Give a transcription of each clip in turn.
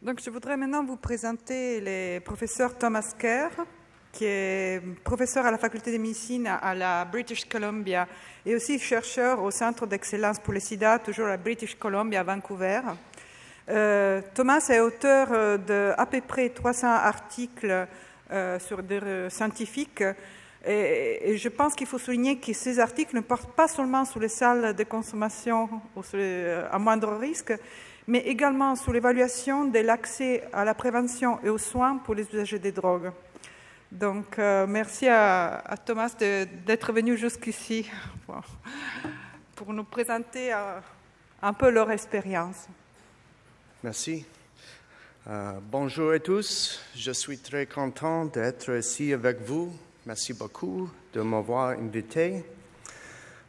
Donc, je voudrais maintenant vous présenter le professeur Thomas Kerr, qui est professeur à la faculté de médecine à la British Columbia et aussi chercheur au Centre d'excellence pour le sida, toujours à British Columbia à Vancouver. Thomas est auteur d'à peu près 300 articles sur des scientifiques et je pense qu'il faut souligner que ces articles ne portent pas seulement sur les salles de consommation ou sur à moindre risque, mais également sur l'évaluation de l'accès à la prévention et aux soins pour les usagers des drogues. Donc, merci à Thomas d'être venu jusqu'ici pour nous présenter un peu leur expérience. Merci. Bonjour à tous. Je suis très content d'être ici avec vous. Merci beaucoup de m'avoir invité.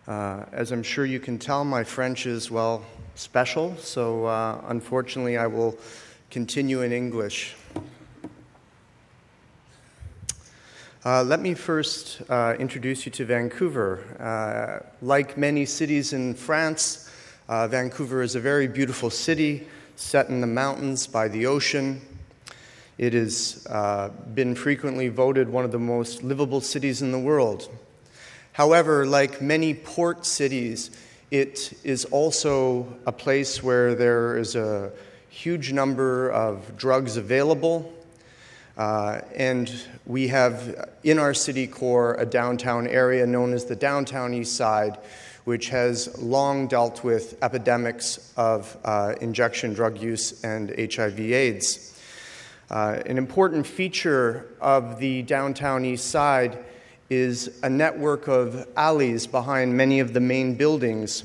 As I'm sure you can tell, my French is, well, special, so unfortunately I will continue in English. Let me first introduce you to Vancouver. Like many cities in France, Vancouver is a very beautiful city set in the mountains by the ocean. It has been frequently voted one of the most livable cities in the world. However, like many port cities, it is also a place where there is a huge number of drugs available. And we have in our city core a downtown area known as the Downtown East Side, which has long dealt with epidemics of injection drug use and HIV/AIDS. An important feature of the Downtown East Side is a network of alleys behind many of the main buildings.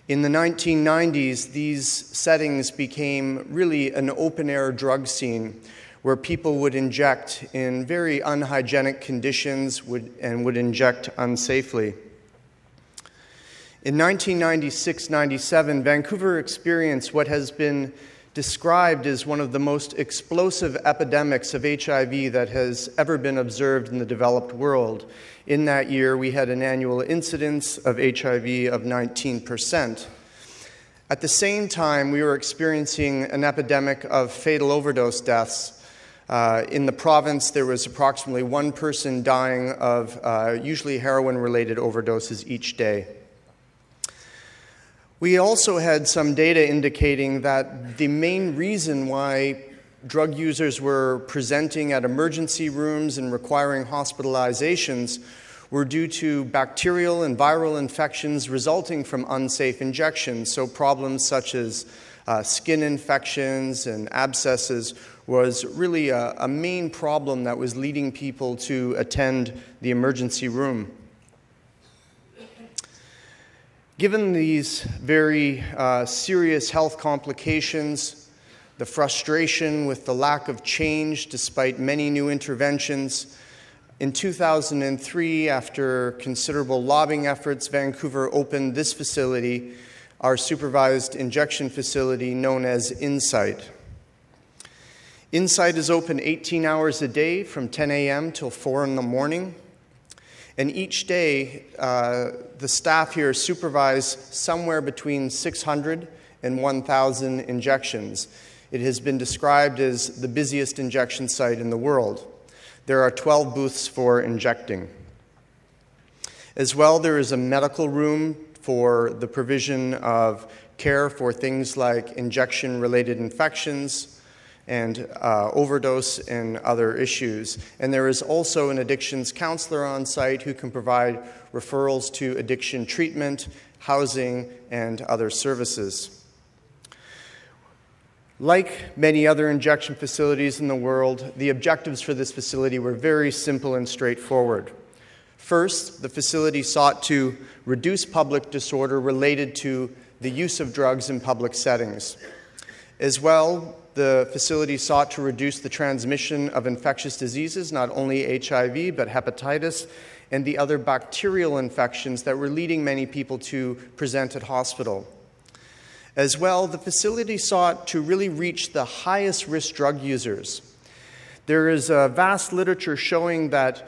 In the 1990s, these settings became really an open-air drug scene where people would inject in very unhygienic conditions and would inject unsafely. In 1996-97, Vancouver experienced what has been described as one of the most explosive epidemics of HIV that has ever been observed in the developed world. In that year, we had an annual incidence of HIV of 19%. At the same time, we were experiencing an epidemic of fatal overdose deaths. In the province, there was approximately one person dying of usually heroin-related overdoses each day. We also had some data indicating that the main reason why drug users were presenting at emergency rooms and requiring hospitalizations were due to bacterial and viral infections resulting from unsafe injections. So problems such as skin infections and abscesses was really a main problem that was leading people to attend the emergency room. Given these very serious health complications, the frustration with the lack of change despite many new interventions, in 2003, after considerable lobbying efforts, Vancouver opened this facility, our supervised injection facility known as Insight. Insight is open 18 hours a day from 10 a.m. till 4 in the morning. And each day, the staff here supervise somewhere between 600 and 1,000 injections. It has been described as the busiest injection site in the world. There are 12 booths for injecting. As well, there is a medical room for the provision of care for things like injection-related infections and overdose and other issues. And there is also an addictions counselor on site who can provide referrals to addiction treatment, housing, and other services. Like many other injection facilities in the world, the objectives for this facility were very simple and straightforward. First, the facility sought to reduce public disorder related to the use of drugs in public settings. As well, the facility sought to reduce the transmission of infectious diseases, not only HIV, but hepatitis and the other bacterial infections that were leading many people to present at hospital. As well, the facility sought to really reach the highest risk drug users. There is a vast literature showing that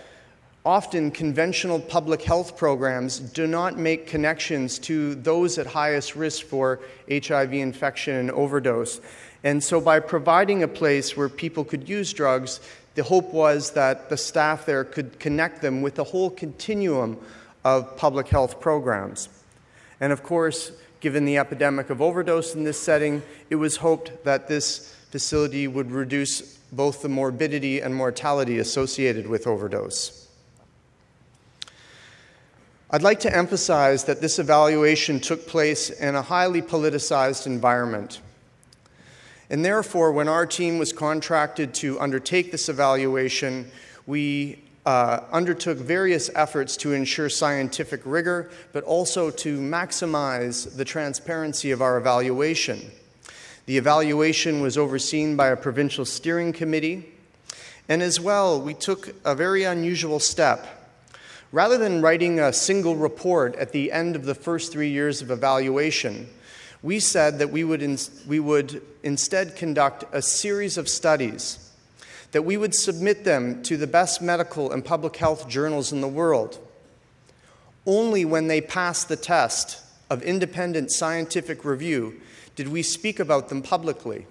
often conventional public health programs do not make connections to those at highest risk for HIV infection and overdose. And so by providing a place where people could use drugs, the hope was that the staff there could connect them with the whole continuum of public health programs. And of course, given the epidemic of overdose in this setting, it was hoped that this facility would reduce both the morbidity and mortality associated with overdose. I'd like to emphasize that this evaluation took place in a highly politicized environment. And therefore, when our team was contracted to undertake this evaluation, we undertook various efforts to ensure scientific rigor, but also to maximize the transparency of our evaluation. The evaluation was overseen by a provincial steering committee, and as well, we took a very unusual step. Rather than writing a single report at the end of the first 3 years of evaluation, we said that we would instead conduct a series of studies, that we would submit them to the best medical and public health journals in the world. Only when they passed the test of independent scientific review did we speak about them publicly.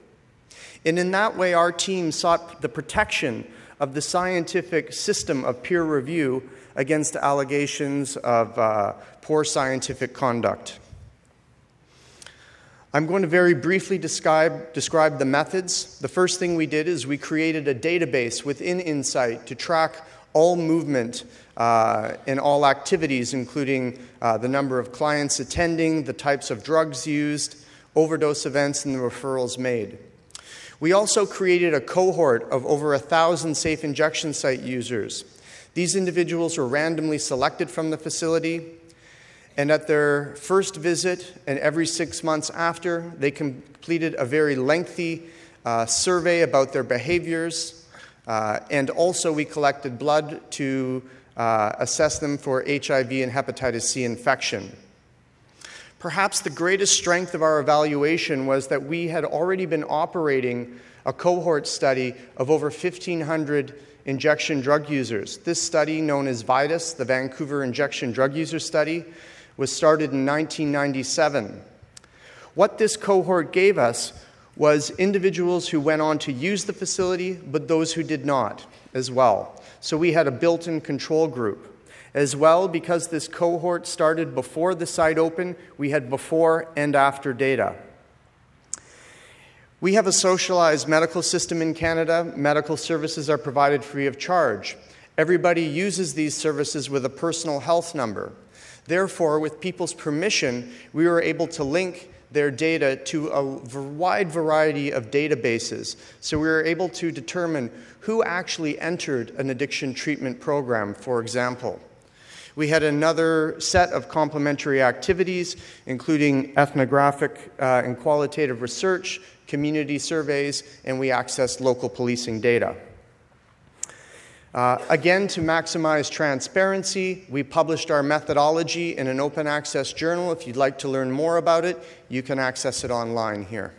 And in that way, our team sought the protection of the scientific system of peer review against allegations of poor scientific conduct. I'm going to very briefly describe the methods. The first thing we did is we created a database within Insight to track all movement and all activities, including the number of clients attending, the types of drugs used, overdose events, and the referrals made. We also created a cohort of over 1,000 safe injection site users. These individuals were randomly selected from the facility, and at their first visit and every 6 months after, they completed a very lengthy survey about their behaviors, and also we collected blood to assess them for HIV and hepatitis C infection. Perhaps the greatest strength of our evaluation was that we had already been operating a cohort study of over 1,500 injection drug users. This study, known as VIDUS, the Vancouver Injection Drug User Study, was started in 1997. What this cohort gave us was individuals who went on to use the facility, but those who did not as well. So we had a built-in control group. As well, because this cohort started before the site opened, we had before and after data. We have a socialized medical system in Canada. Medical services are provided free of charge. Everybody uses these services with a personal health number. Therefore, with people's permission, we were able to link their data to a wide variety of databases. So we were able to determine who actually entered an addiction treatment program, for example. We had another set of complementary activities, including ethnographic and qualitative research, community surveys, and we accessed local policing data. Again, to maximize transparency, we published our methodology in an open access journal. If you'd like to learn more about it, you can access it online here.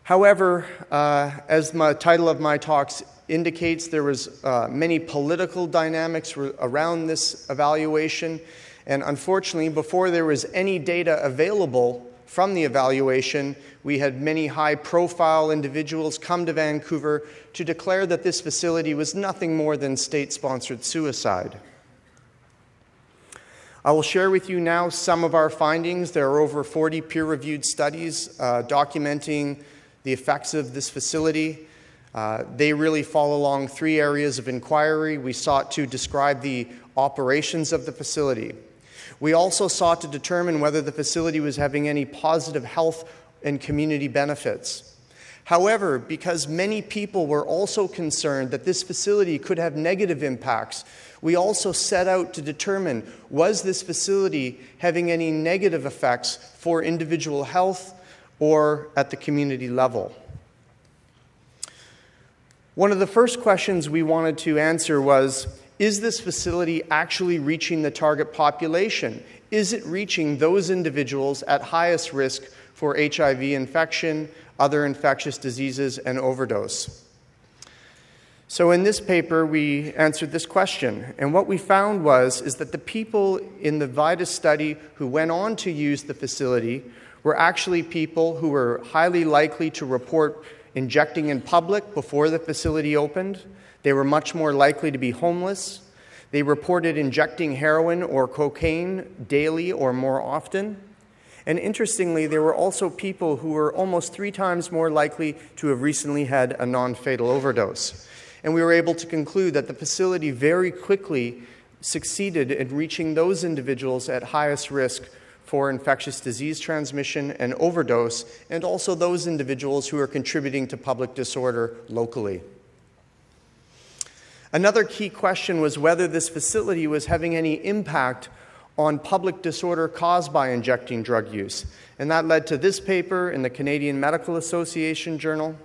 However, as the title of my talks indicates, there was many political dynamics around this evaluation, and unfortunately, before there was any data available from the evaluation, we had many high-profile individuals come to Vancouver to declare that this facility was nothing more than state-sponsored suicide. I will share with you now some of our findings. There are over 40 peer-reviewed studies documenting the effects of this facility. They really fall along 3 areas of inquiry. We sought to describe the operations of the facility. We also sought to determine whether the facility was having any positive health and community benefits. However, because many people were also concerned that this facility could have negative impacts, we also set out to determine, was this facility having any negative effects for individual health or at the community level? One of the first questions we wanted to answer was, is this facility actually reaching the target population? Is it reaching those individuals at highest risk for HIV infection, other infectious diseases, and overdose? So in this paper, we answered this question, and what we found is that the people in the VIDAS study who went on to use the facility were actually people who were highly likely to report injecting in public before the facility opened. They were much more likely to be homeless. They reported injecting heroin or cocaine daily or more often. And interestingly, there were also people who were almost 3 times more likely to have recently had a non-fatal overdose. And we were able to conclude that the facility very quickly succeeded in reaching those individuals at highest risk for infectious disease transmission and overdose, and also those individuals who are contributing to public disorder locally. Another key question was whether this facility was having any impact on public disorder caused by injecting drug use. And that led to this paper in the Canadian Medical Association Journal.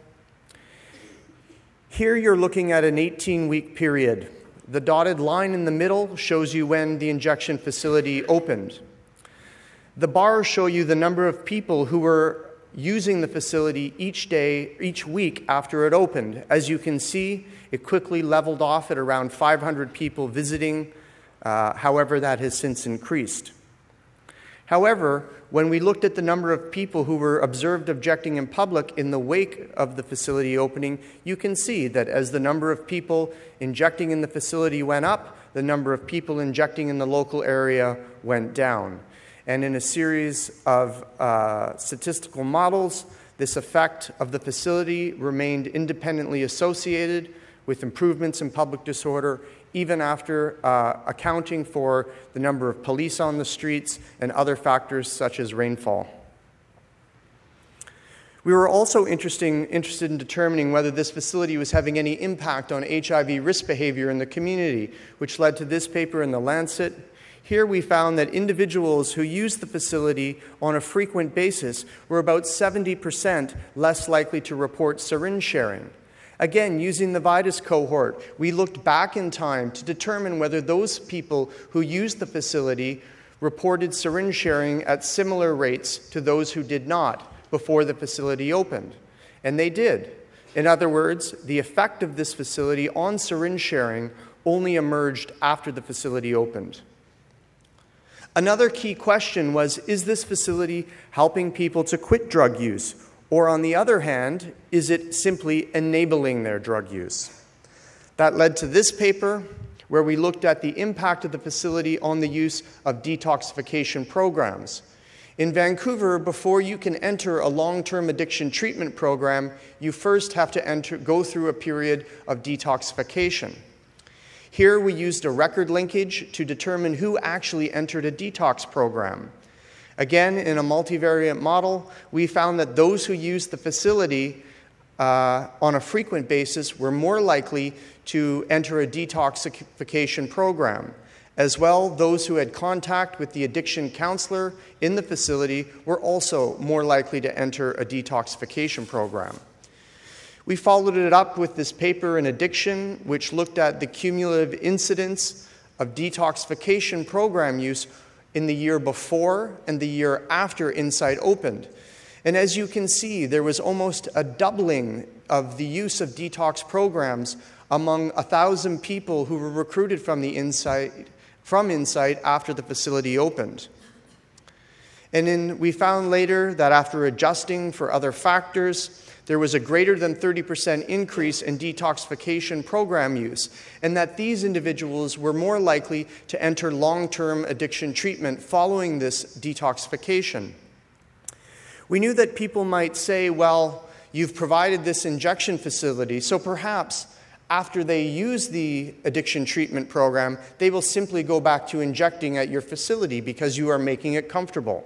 Here you're looking at an 18-week period. The dotted line in the middle shows you when the injection facility opened. The bars show you the number of people who were using the facility each week after it opened. As you can see, it quickly leveled off at around 500 people visiting. However, that has since increased. However, when we looked at the number of people who were observed injecting in public in the wake of the facility opening, you can see that as the number of people injecting in the facility went up, the number of people injecting in the local area went down. And in a series of statistical models, this effect of the facility remained independently associated with improvements in public disorder, even after accounting for the number of police on the streets and other factors such as rainfall. We were also interested in determining whether this facility was having any impact on HIV risk behavior in the community, which led to this paper in The Lancet. Here we found that individuals who used the facility on a frequent basis were about 70% less likely to report syringe sharing. Again, using the VIDAS cohort, we looked back in time to determine whether those people who used the facility reported syringe sharing at similar rates to those who did not before the facility opened. And they did. In other words, the effect of this facility on syringe sharing only emerged after the facility opened. Another key question was, is this facility helping people to quit drug use? Or on the other hand, is it simply enabling their drug use? That led to this paper, where we looked at the impact of the facility on the use of detoxification programs. In Vancouver, before you can enter a long-term addiction treatment program, you first have to go through a period of detoxification. Here we used a record linkage to determine who actually entered a detox program. Again, in a multivariate model, we found that those who used the facility on a frequent basis were more likely to enter a detoxification program. As well, those who had contact with the addiction counselor in the facility were also more likely to enter a detoxification program. We followed it up with this paper in Addiction, which looked at the cumulative incidence of detoxification program use in the year before and the year after Insight opened. And as you can see, there was almost a doubling of the use of detox programs among 1,000 people who were recruited from Insight after the facility opened. And we found later that after adjusting for other factors, there was a greater than 30% increase in detoxification program use, and that these individuals were more likely to enter long-term addiction treatment following this detoxification. We knew that people might say, well, you've provided this injection facility, so perhaps after they use the addiction treatment program, they will simply go back to injecting at your facility because you are making it comfortable.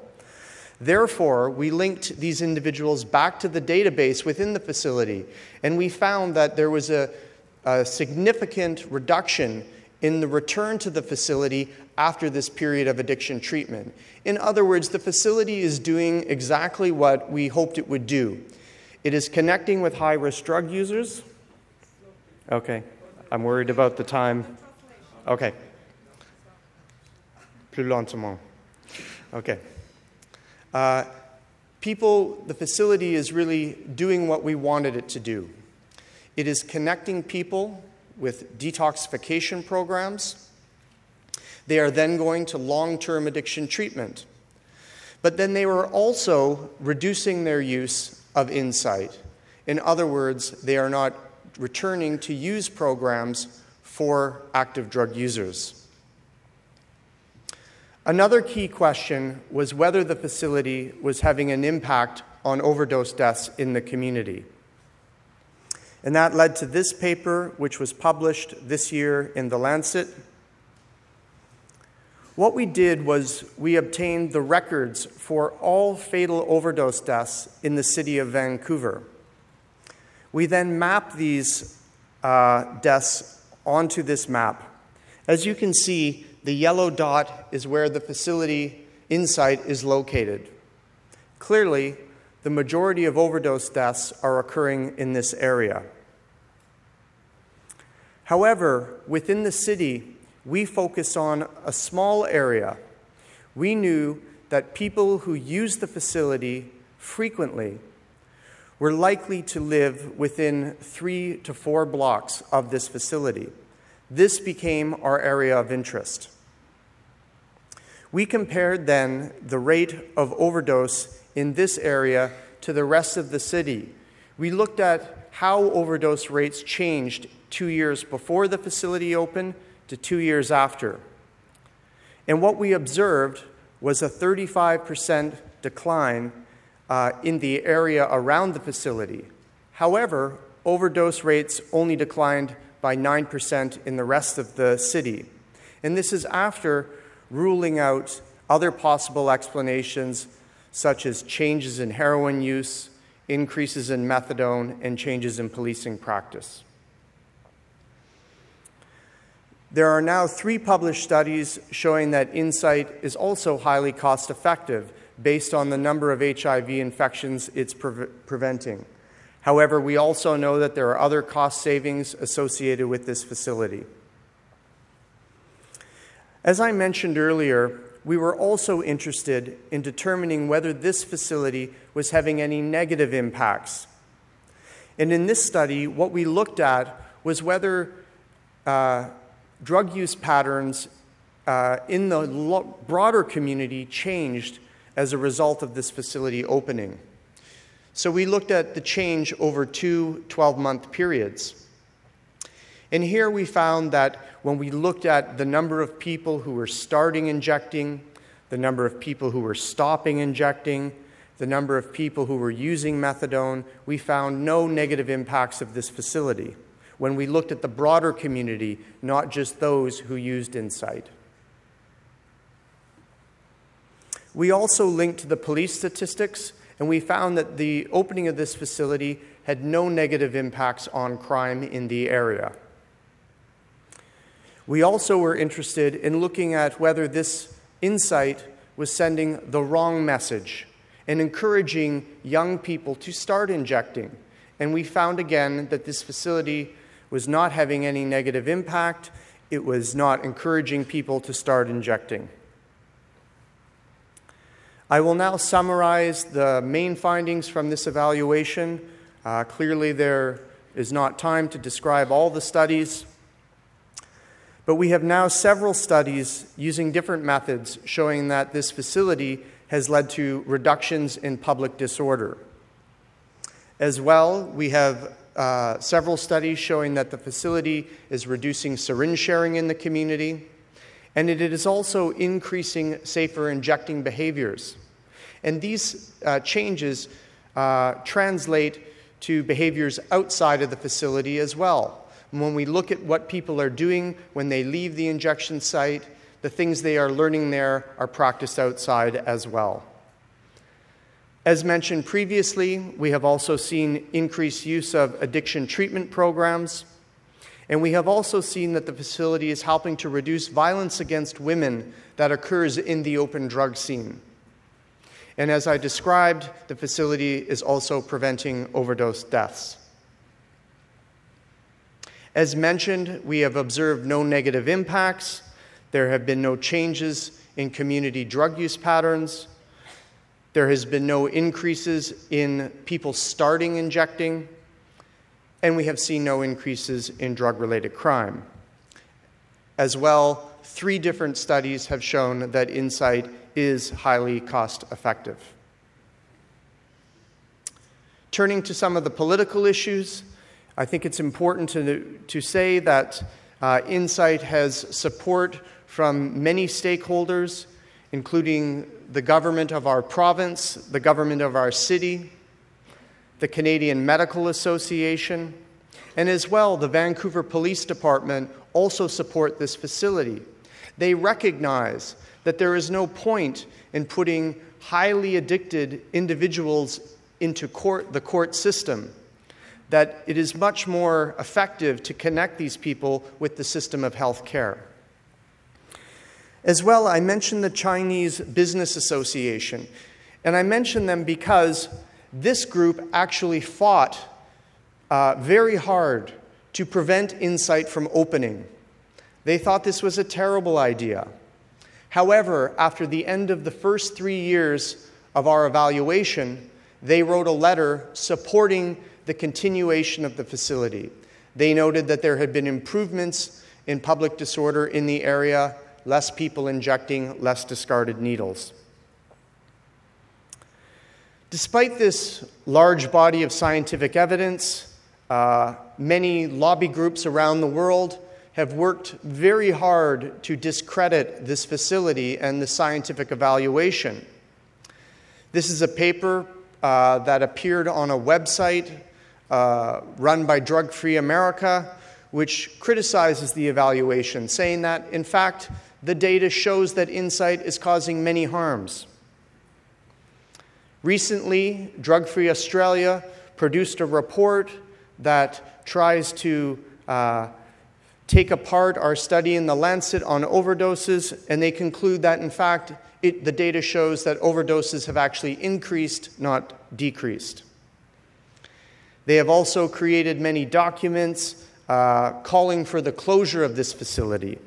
Therefore, we linked these individuals back to the database within the facility, and we found that there was a significant reduction in the return to the facility after this period of addiction treatment. In other words, the facility is doing exactly what we hoped it would do. It is connecting with high-risk drug users. Okay, I'm worried about the time. Okay. Plus lentement. Okay. The facility is really doing what we wanted it to do. It is connecting people with detoxification programs. They are then going to long-term addiction treatment. But then they were also reducing their use of insight. In other words, they are not returning to use programs for active drug users. Another key question was whether the facility was having an impact on overdose deaths in the community. And that led to this paper, which was published this year in The Lancet. What we did was we obtained the records for all fatal overdose deaths in the city of Vancouver. We then mapped these deaths onto this map. As you can see, the yellow dot is where the facility Insight is located. Clearly, the majority of overdose deaths are occurring in this area. However, within the city, we focused on a small area. We knew that people who use the facility frequently were likely to live within 3 to 4 blocks of this facility. This became our area of interest. We compared then the rate of overdose in this area to the rest of the city. We looked at how overdose rates changed 2 years before the facility opened to 2 years after. And what we observed was a 35% decline in the area around the facility. However, overdose rates only declined by 9% in the rest of the city. And this is after ruling out other possible explanations such as changes in heroin use, increases in methadone, and changes in policing practice. There are now 3 published studies showing that Insight is also highly cost-effective based on the number of HIV infections it's preventing. However, we also know that there are other cost savings associated with this facility. As I mentioned earlier, we were also interested in determining whether this facility was having any negative impacts. And in this study, what we looked at was whether drug use patterns in the broader community changed as a result of this facility opening. So we looked at the change over 2 12-month periods. And here we found that when we looked at the number of people who were starting injecting, the number of people who were stopping injecting, the number of people who were using methadone, we found no negative impacts of this facility when we looked at the broader community, not just those who used Insight. We also linked to the police statistics, and we found that the opening of this facility had no negative impacts on crime in the area. We also were interested in looking at whether this Insight was sending the wrong message and encouraging young people to start injecting. And we found again that this facility was not having any negative impact. It was not encouraging people to start injecting. I will now summarize the main findings from this evaluation. Clearly, there is not time to describe all the studies, but we have now several studies using different methods showing that this facility has led to reductions in public disorder. As well, we have several studies showing that the facility is reducing syringe sharing in the community, and it is also increasing safer injecting behaviors. And these changes translate to behaviors outside of the facility as well. And when we look at what people are doing when they leave the injection site, the things they are learning there are practiced outside as well. As mentioned previously, we have also seen increased use of addiction treatment programs, and we have also seen that the facility is helping to reduce violence against women that occurs in the open drug scene. And as I described, the facility is also preventing overdose deaths. As mentioned, we have observed no negative impacts. There have been no changes in community drug use patterns. There has been no increases in people starting injecting. and we have seen no increases in drug-related crime. As well, 3 different studies have shown that insight is highly cost-effective. Turning to some of the political issues, I think it's important to say that insight has support from many stakeholders, including the government of our province, the government of our city, the Canadian Medical Association, and as well the Vancouver Police Department also support this facility. They recognize that there is no point in putting highly addicted individuals into the court system, that it is much more effective to connect these people with the system of health care. As well, I mentioned the Chinese Business Association, and I mention them because this group actually fought very hard to prevent insight from opening. They thought this was a terrible idea. However, after the end of the first 3 years of our evaluation, they wrote a letter supporting the continuation of the facility. They noted that there had been improvements in public disorder in the area, less people injecting, less discarded needles. Despite this large body of scientific evidence, many lobby groups around the world have worked very hard to discredit this facility and the scientific evaluation. This is a paper that appeared on a website run by Drug Free America, which criticizes the evaluation, saying that, in fact, the data shows that insight is causing many harms. Recently, Drug Free Australia produced a report that tries to take apart our study in the Lancet on overdoses, and they conclude that, in fact, the data shows that overdoses have actually increased, not decreased. They have also created many documents calling for the closure of this facility.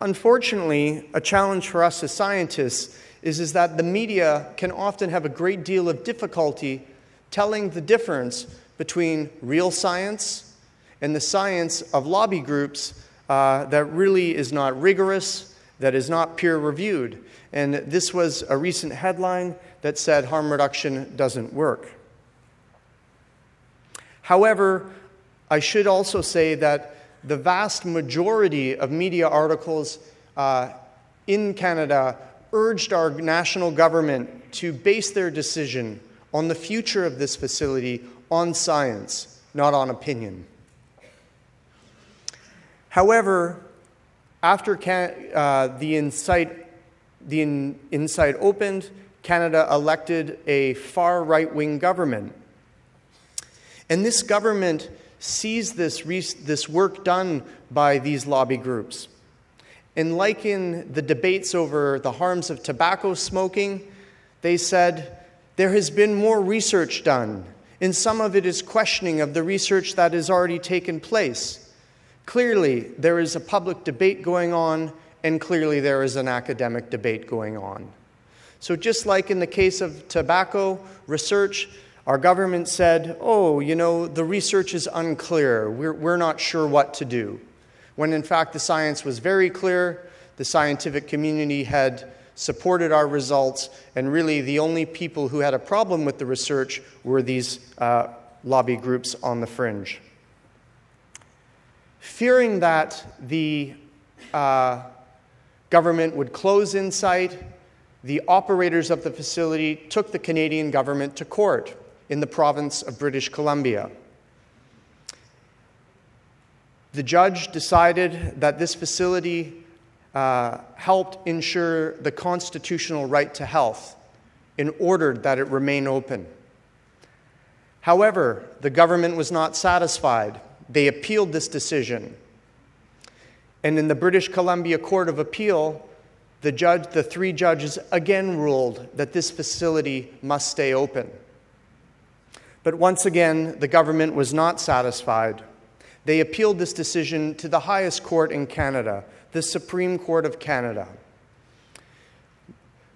Unfortunately, a challenge for us as scientists is that the media can often have a great deal of difficulty telling the difference between real science and the science of lobby groups that really is not rigorous, that is not peer-reviewed. And this was a recent headline that said harm reduction doesn't work. However, I should also say that the vast majority of media articles in Canada urged our national government to base their decision on the future of this facility on science, not on opinion. However, after the Insight opened, Canada elected a far right-wing government. And this government sees this work done by these lobby groups. And like in the debates over the harms of tobacco smoking, they said, there has been more research done, and some of it is questioning of the research that has already taken place. Clearly, there is a public debate going on, and clearly there is an academic debate going on. So just like in the case of tobacco research, our government said, oh, you know, the research is unclear. We're not sure what to do. When in fact the science was very clear, the scientific community had supported our results, and really the only people who had a problem with the research were these lobby groups on the fringe. Fearing that the government would close Insight, the operators of the facility took the Canadian government to court in the province of British Columbia. The judge decided that this facility helped ensure the constitutional right to health and ordered that it remain open. However, the government was not satisfied. They appealed this decision. And in the British Columbia Court of Appeal, the 3 judges again ruled that this facility must stay open. But once again, the government was not satisfied. They appealed this decision to the highest court in Canada, the Supreme Court of Canada.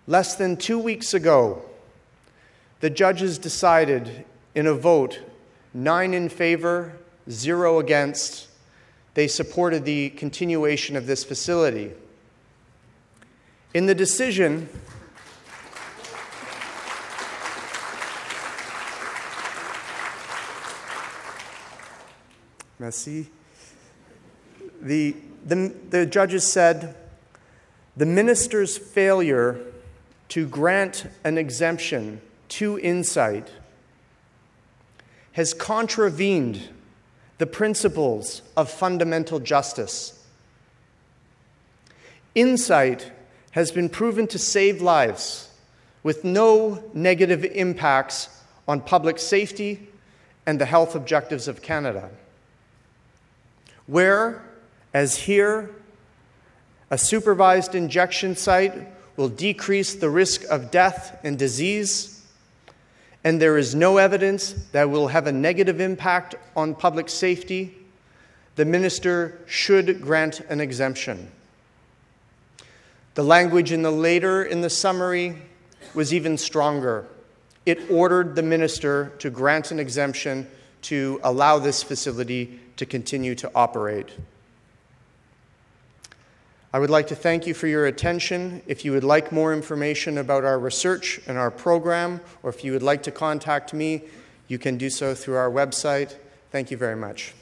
Less than 2 weeks ago, the judges decided in a vote 9 in favor, 0 against, they supported the continuation of this facility. In the decision, merci. The judges said, the minister's failure to grant an exemption to Insight has contravened the principles of fundamental justice. Insight has been proven to save lives with no negative impacts on public safety and the health objectives of Canada. Where, as here, a supervised injection site will decrease the risk of death and disease, and there is no evidence that will have a negative impact on public safety, the minister should grant an exemption. The language later in the summary was even stronger. It ordered the minister to grant an exemption to allow this facility to continue to operate. I would like to thank you for your attention. If you would like more information about our research and our program, or if you would like to contact me, you can do so through our website. Thank you very much.